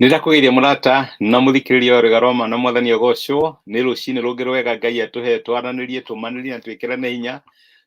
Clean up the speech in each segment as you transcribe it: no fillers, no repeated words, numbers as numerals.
Nĩndakũgeithia mũrata na mũthikĩrĩria wa rwĩga rwa ma na mwathani agocwo nĩ rũcinĩ rũngĩ rwega Ngai atũhe twaranĩrie tũmanĩrie na twĩkĩrane hinya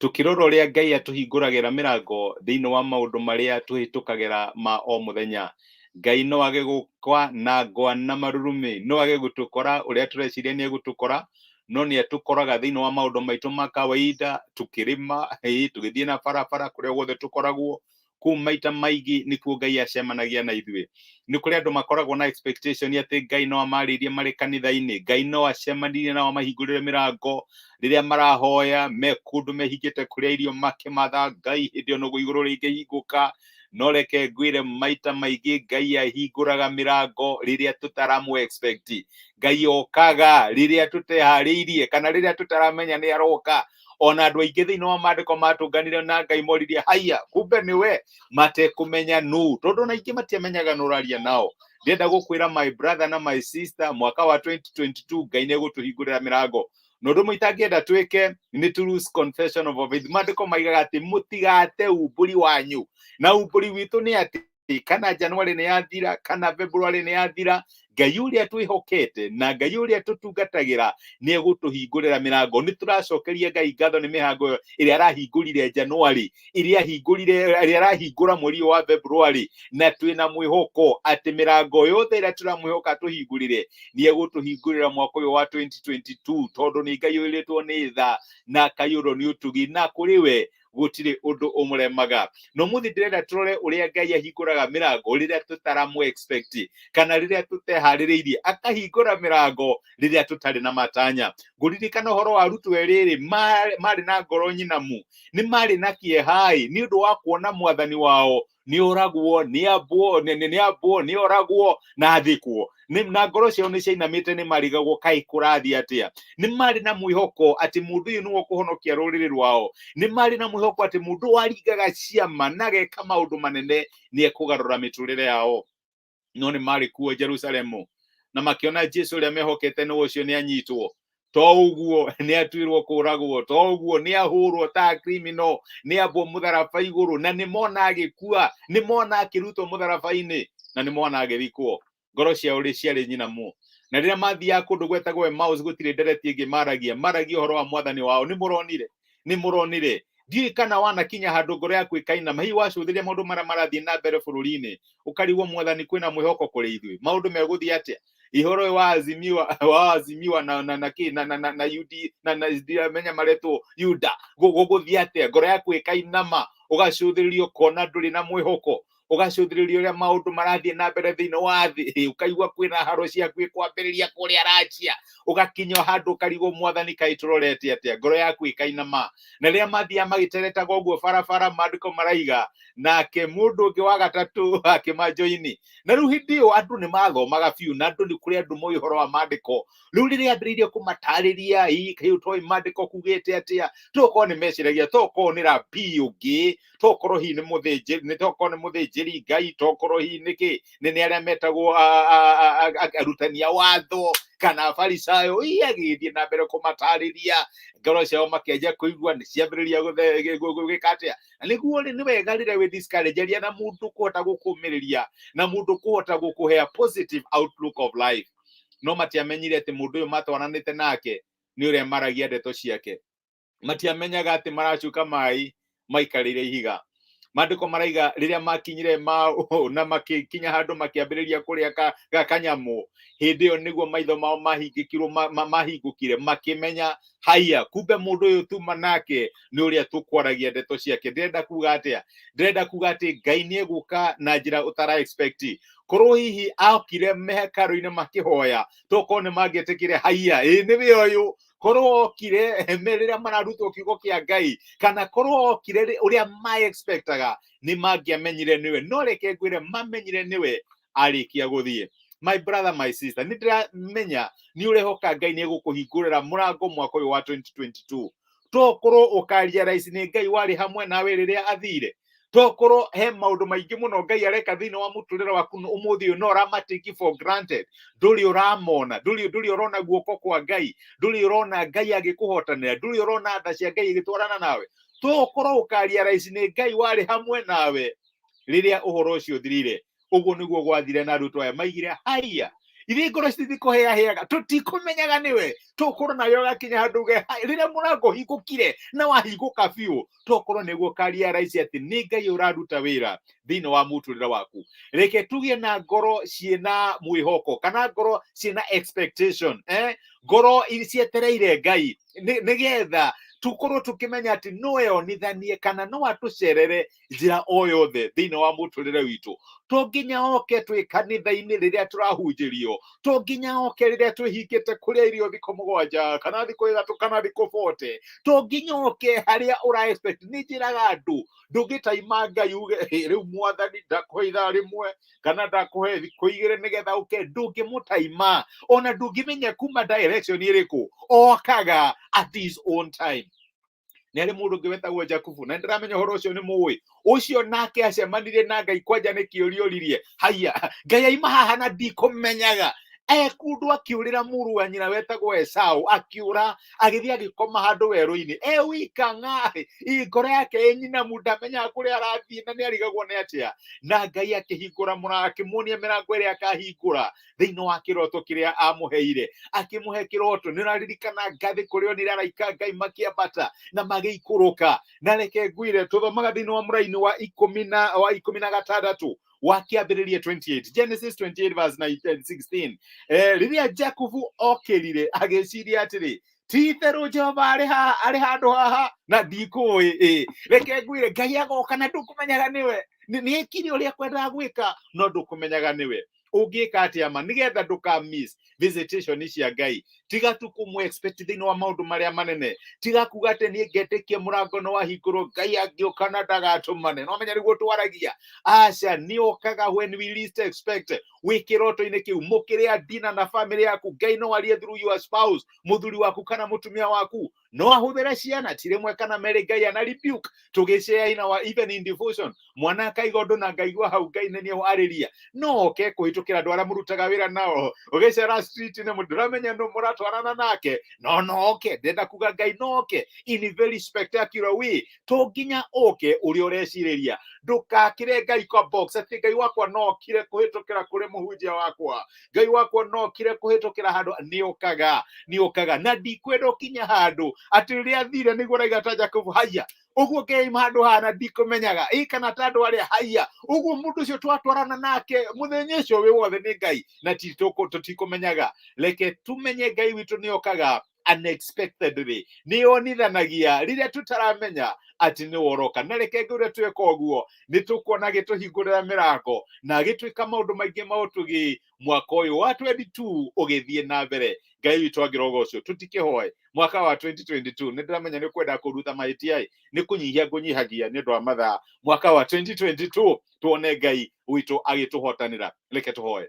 tũkĩrora ũrĩa Ngai atũhingũragĩra mĩrango thĩinĩ wa maũndũ marĩa tũhĩtũkagĩra ma o mũthenya. Ngai no age gũka na ngwa na marurumĩ, no age gũtũkora ũrĩa tũreciria nĩ egũtũkora, no nĩ atũkoraga thĩinĩ wa maũndũ maitũ ma kawaida, tũkĩrĩma, tũgĩthiĩ na barabara kũrĩa guothe tũkoragwo. Kũu maita maingĩ nĩkuo Ngai acemanagia na ithuĩ. Nĩ kũrĩ andũ makoragwo na expectation atĩ Ngai no amarĩrie marĩ kanitha-inĩ, Ngai no acemanie nao amahingũrĩre mĩrango rĩrĩa marahoya me kũndũ mehingĩte kũrĩa irio makĩmatha Ngai hĩndĩ ĩyo nĩguo igũrũ rĩngĩhingũka. No reke ngwĩre maita maingĩ Ngai ahingũraga mĩrango rĩrĩa tũtaramũ expect. Ngai okaga rĩrĩa tũteharĩirie kana rĩrĩa tũtaramenya nĩ aroka. Ona andũ aingĩ thĩinĩ wa maandĩko matũnganire na Ngai moririe haya kumbe nĩwe, matekũmenya nũ, tondũ na aingĩ matiamenyaga nũ ũraria nao. Ndĩrenda gũkwĩra my brother na my sister, mwaka wa 2022 Ngai nĩ egũtũhingũrĩra mĩrango. Na ũndũ ũmwe itangĩenda twĩke nĩ to lose confession of faith. Maandĩko maigaga atĩ mũtigate umbũri wanyu, na umbũri witũ nĩ atĩ kana January nĩ yathira kana February nĩ yathira, Ngai ũrĩa twĩhokete na Ngai ũrĩa tũtungatagĩra nĩ egũtũhingũrĩra mĩrango. Nĩ tũracokeria Ngai ngatho nĩ mĩhango ĩrĩa arahingũrire January, ĩrĩa arahingũra mweri wa February, na twĩna mwĩhoko atĩ mĩrango yothe ĩrĩa tũramwĩhoka tũhingũrĩre nĩ egũtũhingũrĩra mwaka ũyũ wa 2022, tondũ nĩ Ngai ũrĩtwo nĩ tha na kaiyũro nĩ ũtugi, na kũrĩ we gũtirĩ ũndũ ũmũremaga. No mũthĩ ndĩrenda tũrore ũrĩa Ngai ahingũraga mĩrango rĩrĩa tũtaramũ expect, kana rĩrĩa tũteharĩrĩirie, akahingũra mĩrango rĩrĩa tũtarĩ na matanya. Ngũririkana ũhoro wa arutwo erĩ marĩ na ngoro nyinamu, nĩ marĩ na kĩeha nĩ ũndũ wa kuona mwathani wao nĩ oragwo, nĩ oragwo na athikwo, na ngoro ciao nĩ ciainamĩte nĩ marigagwo kaĩ kũrathiĩ atĩa. Nĩ marĩ na mwĩhoko atĩ mũndũ ũyũ nĩwe ũkũhonokia rũrĩrĩ rwao, nĩ marĩ na mwĩhoko atĩ mũndũ waringaga ciama na ageka maũndũ manene nĩ ekũgarũra mĩtũrĩre yao. No nĩ marĩ kuo Jerusalemu na makĩona Jesũ ũrĩa mehokete nĩ ũcio nĩ anyitwo, to ũguo nĩ atuĩrwo kũragwo, to ũguo nĩ ahũrwo ta criminal, nĩ ambwo mũtharaba igũrũ, na nĩ mona agĩkua, nĩ mona akĩrutwo mũtharaba-inĩ, na nĩ mona agĩthikwo. Ngoro ciao ciarĩ nyinamu, na rĩrĩa mathiaga kũndũ gwetagwo Emmaus gũtirĩ ndereti ĩngĩ maragia ũhoro wa mwathani wao. Nĩ mũronire ndiũĩ kana wanakinya handũ ngoro yaku ĩkainama, hihi wacũthĩria maũndũ marĩa marathiĩ na mbere bũrũri-inĩ, ũkarigwo mwathani kwĩna mwĩhoko kũrĩ ithuĩ, maũndũ megũthiĩ atĩa? Ihoro wa azimiwa na yudi na menya maretwo yuda gũgũthiĩ atĩa? Ngoro yaku ĩkainama, ũgacũthĩrĩrio ũkona ndũrĩ na mwĩhoko, ũgacũthĩrĩrio ũrĩa maũndũ marathiĩ na mbere thĩinĩ wa thĩ, ũkaigua kwĩna haro ciaku kwambĩrĩria kũrĩa Racia, ũgakinya handũ ũkarigwo mwathani kaĩ tũrorete atĩa? Ngoro yaku ĩkainama. Na rĩrĩa mathiaga magĩteretaga ũguo barabara, maandĩko maraiga nake mũndũ ũngĩ wa gatatũ akĩmajoini. Na rĩu hĩndĩ ĩyo andũ nĩ mathomaga biũ, na andũ nĩ kũrĩ andũ moĩ ũhoro wa maandĩko. Rĩu rĩrĩa ambĩrĩirie kũmatarĩria kaĩ ũtoĩ maandĩko kugĩte atĩa, tokorwo nĩ meciragia tokorwo nĩ rabii ũngĩ, tokorwo hihi nĩ mũthĩnjĩri Ngai, tokorwo hihi nĩ arĩa metagwo arutani a watho kana Farisayo, agĩthiĩ na mbere kũmatarĩria. Ngoro ciao makĩanjia kũigua nĩ ciambĩrĩria gwĩka atĩa. Na nĩguo nĩ wega rĩrĩa wĩ discourage na mũndũ kũhota gũkũmĩrĩria, na mũndũ kũhota gũkũhe a positive outlook of life. No matiamenyire atĩ mũndũ ũyũ matwaranĩte nake nĩ ũrĩa maragia ndeto ciake. Matiamenyaga atĩ maracuka maĩ maikarĩire ihiga. Maandĩko maraiga rĩrĩa makinyire na makinya handũ makĩambĩrĩria kũrĩa kanyamũ, hĩndĩ ĩyo nĩguo maitho mao mahingũkire, makĩmenya haya kumbe mũndũ ũyũ tuma nake nĩ ũrĩa tũkwaragia ndeto ciake. Ndĩrenda kuga atĩa? Ndĩrenda kuga atĩ Ngai nĩ egũka na njĩra ũtara expect. Korwo hihi okire hekarũ-inĩ makĩhoya, tokorwo nĩ mangĩetĩkire haya nĩwe ũyũ, korwo okire rĩrĩa mararutwo kiugo kĩa Ngai, kana korwo okire ũrĩa ma-expectaga, nĩ mangĩamenyire nĩwe. No reke ngwĩre mamenyire nĩwe arĩkia gũthiĩ. My brother, my sister, nĩ ndĩramenya nĩ ũrehoka Ngai nĩ egũkũhingũrĩra mũrango mwaka ũyũ wa 2022. Tokorwo ũkaria raici nĩ Ngai warĩ hamwe nawe rĩrĩa athire. Tokorwo he maũndũ maingĩ mũno Ngai areka thĩinĩ wa mũtũrĩre waku ũmũthĩ ũyũ, no ũramatĩki for granted, ndũrĩ ũramona, ndũrĩ ũrona guoko kwa Ngai, ndũrĩ ũrona Ngai agĩkũhotanĩra, ndũrĩ ũrona tha cia Ngai igĩtwarana nawe. Tokorwo ũkaria raici nĩ Ngai warĩ hamwe nawe rĩrĩa ũhoro ũcio ũthirire. Uguo niguo gwathire na arutwo aya maigire haya iria ngoro citithikoheaheaga tutikumenyaga niwe tukorwo nayo gakinya handu ge riria murango hingukire na wahingũka biũ tokorwo niguo karia raici ati ni Ngai uraruta wira thiini wa muturire waku. Reke tugie na ngoro ciena mwihoko kana ngoro ciena expectation ngoro cietereire Ngai nigetha tukorwo tukimenya ati no eyonithanie kana no atucerere njira o yothe thiini wa muturire witu. To nginya oke twi kanitha-ini riria turahunjirio, to nginya oke riria twihingite kuria irio thiko 7 kana thiko 3 kana thiko 40, to nginya oke haria ura expect. Ni njiraga andu ndungitaima Ngai uge riu mwathani ndakuhe ithaa rimwe kana ndakuhe thiko 2 nigetha uke, ndungimutaima ona ndungimenya kuma direction iriku, okaga at his own time. Nĩ arĩ mũndũ ũngĩ wetagwo Jakubu na ndiramenya horo ũcio nĩ mũĩ ũcio nake acemanirie na Ngai kwanja nĩ kĩũriũririe haya Ngai aima haha na ndikũmenyaga ekundũ akiũrĩra mũrũ wa nyina wetagwo Esau akiũra agĩthiĩ agĩkoma handũ werũ-inĩ wika Ngai ngoro yake nyinamu ndamenyaga kũrĩa arathiĩ na nĩ arigagwo nĩ atĩa, na Ngai akĩhingũra mũrango akĩmuonia mĩrango ĩrĩa akahingũra thĩinĩ wa kĩroto kĩrĩa amũheire, akĩmũhe kĩroto. Nĩ ũraririkana ngathĩ kũrĩa onire araika Ngai makĩambata na magĩikũrũka. Na reke ngwĩre tũthomaga thĩinĩ wa mũraini wa 16 wa kĩambĩrĩria 28, Genesis 28 verse 16. Rĩrĩa Jakubu okĩrire agĩciria atĩrĩ ti-itherũ Jehova arĩ handũ haha na ndikũĩ. Reke ngwĩre Ngai agoka na ndũkũmenyaga niwe nĩ ekire ũrĩa kwendaga gwĩka no ndũkũmenyaga niwe. Ũngĩka atĩa ma nigetha ndũka-miss visitation cia Ngai? Tiga tu kũmũ-expect thĩinĩ wa maũndũ marĩa manene, tiga kuga atĩ niĩ ngetĩkia mũrango no wahingũrwo Ngai angĩũka na ndagatũmane. No menya nĩguo twaragia aca nĩ okaga when we least expect. Wĩ kĩroto-inĩ kĩu mũkĩrĩa dina na family yaku Ngai no arie through your spouse, mũthuri waku kana mũtumia waku, no ahũthĩre ciana ti rĩmwe kana merĩ Ngai ana rebuke. Tũgĩshare even in devotion mwana akaiga ũndũ na ngaigua hau Ngai nĩ arĩria no oke kũhĩtũkĩra andũ arĩa mũrutaga wĩra nao ũgĩcera street-inĩ ndũramenya nũ mũratwarana nake no oke ndenda kuga Ngai no oke in very spectacular way. To nginya oke ũrĩa ũrecirĩria, ndũkakĩre Ngai kwa box atĩ Ngai wakwa no okire kũhĩtũkĩra kũrĩ mũhunjia wakwa, Ngai wakwa no okire kũhĩtũkĩra handũ. Nĩ okaga na ndikwenda ũkinya handũ atĩ rĩrĩa athire nĩguo raiga ta Jakubu haya uguo Ngai handũ haha na ndikũmenyaga kana ta andũ arĩa haya uguo mũndũ ũcio twatwarana nake mũthenya ũcio wĩ wothe nĩ Ngai na tũtikũmenyaga. Reke tumenye Ngai witũ nĩ okaga unexpectedly, nĩ yonithanagia rĩrĩa tũtaramenya atĩ nĩ woroka. Na reke ngũre twĩka ũguo nĩ tũkuona gĩtũhingũrĩra mĩrango na gĩtwĩka maũndũ maingĩ maũtũgĩ mwaka ũyũ wa 22 ũgĩthiĩ na mbere. Ngai witũ angĩroga ũcio tũtikĩhoe mwaka wa 2022 nĩ ndĩramenya nĩ kwenda kũruta mahĩtia nĩ kũnyihia ngũnyihagia nĩ ũndũ wa mathaa. Mwaka wa 2022 tuone Ngai witũ agĩtũhotanĩra. Reke tũhoe.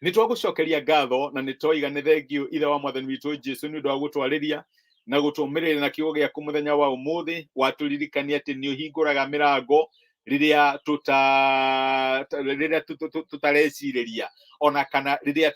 Nĩ twagũcokeria ngatho na nĩ twoiga nĩ thengiũ ithe wa mwathani witũ Jesũ nĩ ũndũ wa gũtwarĩria na gũtũmĩrĩra na kiugo gĩaku mũthenya wa ũmũthĩ, watũririkania atĩ nĩ ũhingũraga mĩrango rĩrĩa tũtarecirĩria ona kana rĩrĩa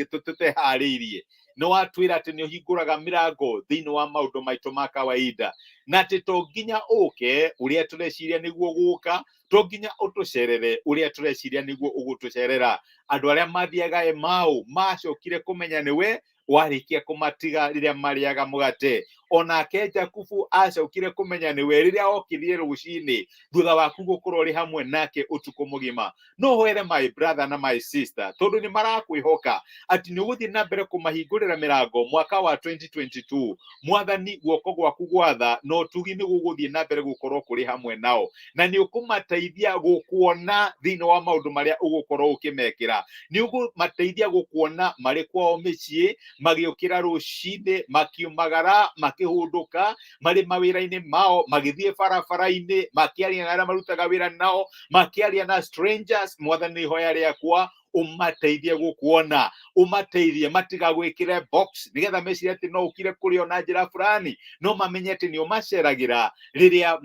tũteharĩirie. Nĩ watwĩra atĩ nĩ ũhingũraga mĩrango thĩinĩ wa maũndũ maitũ ma kawaida, na atĩ to nginya ũke ũrĩa tũreciria nĩguo gũka, to nginya ũtũcerere ũrĩa tũreciria nĩguo ũgũtũcerera. Andũ arĩa mathiaga Emau macokire kũmenya nĩwe warĩkia kũmatiga rĩrĩa marĩaga mũgate. Onake Jakubu acokire kũmenya nĩwe rĩrĩa okĩrire rũcinĩ thutha waku gũkorwo ũrĩ hamwe nake ũtukũ mũgima. No hoere my brother na my sister tondũ nĩ marakwĩhoka atĩ nĩ ũgũthiĩ na mbere kũmahingũrĩra mĩrango mwaka wa 2022. Mwathani guoko gwaku gwatha no tugi nĩ gũgũthiĩ na mbere gũkorwo kũrĩ hamwe nao na nĩ ũkũmateithia gũkuona thĩinĩ wa maũndũ marĩa ũgũkorwo ũkĩmekĩra. Nĩ ũkũmateithia gũkuona marĩ kwao mĩciĩ magĩũkĩra rũcinĩ makiumagara makĩhũndũka marĩ mawĩra-inĩ mao magĩthiĩ barabara-inĩ makĩaria na arĩa marutaga wĩra nao makĩaria na strangers. Mwathani ihoya rĩakwa umateithie gũkuona, umateithie matigagwĩkĩre box nĩgetha mecirie atĩ no ũkire kũrĩ o na njĩra fulani, no mamenye atĩ nĩ ũmaceragĩra rĩrĩa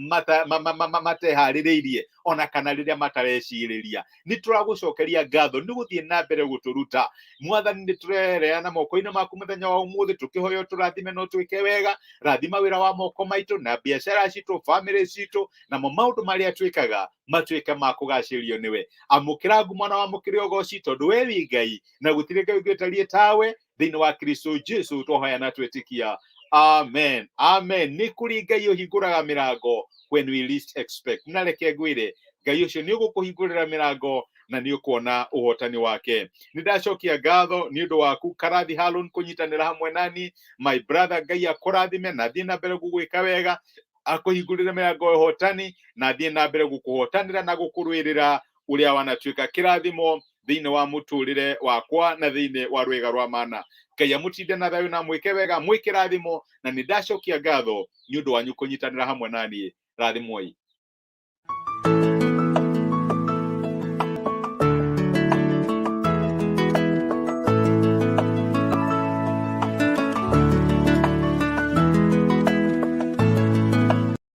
mateharĩrĩirie. ona kana rĩrĩa matarecirĩria. Nĩ tũragũcokeria ngatho nĩ gũthiĩ na mbere gũtũruta. Mwathani nĩ tũreheana moko-inĩ maku mũthenya wa ũmũthĩ, tũkĩhoya tũrathime no twĩke wega. Rathima wĩra wa moko maitũ na biacara citũ, family citũ, namo maũndũ marĩa twĩkaga matuĩke ma kũgacĩrio nĩwe. Amũkĩra ngumo na wamũkĩre ũgooci, tondũ we wĩ Ngai na gũtirĩ Ngai ũngĩ ũtariĩ tawe. Thĩinĩ wa Kristo Jesu twahoya na twĩtĩkia. Amen. Amen. Nĩ kũrĩ Ngai ũhingũraga mĩrango when we least expect. Na reke ngwĩre Ngai ũcio nĩ ũgũkũhingũrĩra mĩrango na nĩ ũkuona ũhotani wake. Nĩ ndacokia ngatho nĩ ũndũ waku Karathi Harun kũnyitanĩra hamwe nani. My brother, Ngai akũrathime na thiĩ na mbere gũgwĩka wega, akũhingũrĩre mĩrango ya ũhotani na thiĩ na mbere gũkũhotanĩra na gũkũrũĩrĩra ũrĩa wanatuĩka kĩrathimo thĩinĩ wa mũtũrĩre wakwa na thĩinĩ wa rwĩga rwa mana. Ngai amũtinde na thayũ na mwĩke wega, mwĩkĩrathimo, na nĩ ndacokia ngatho nĩ ũndũ wanyu kũnyitanĩra hamwe naniĩ. Rathimwoi.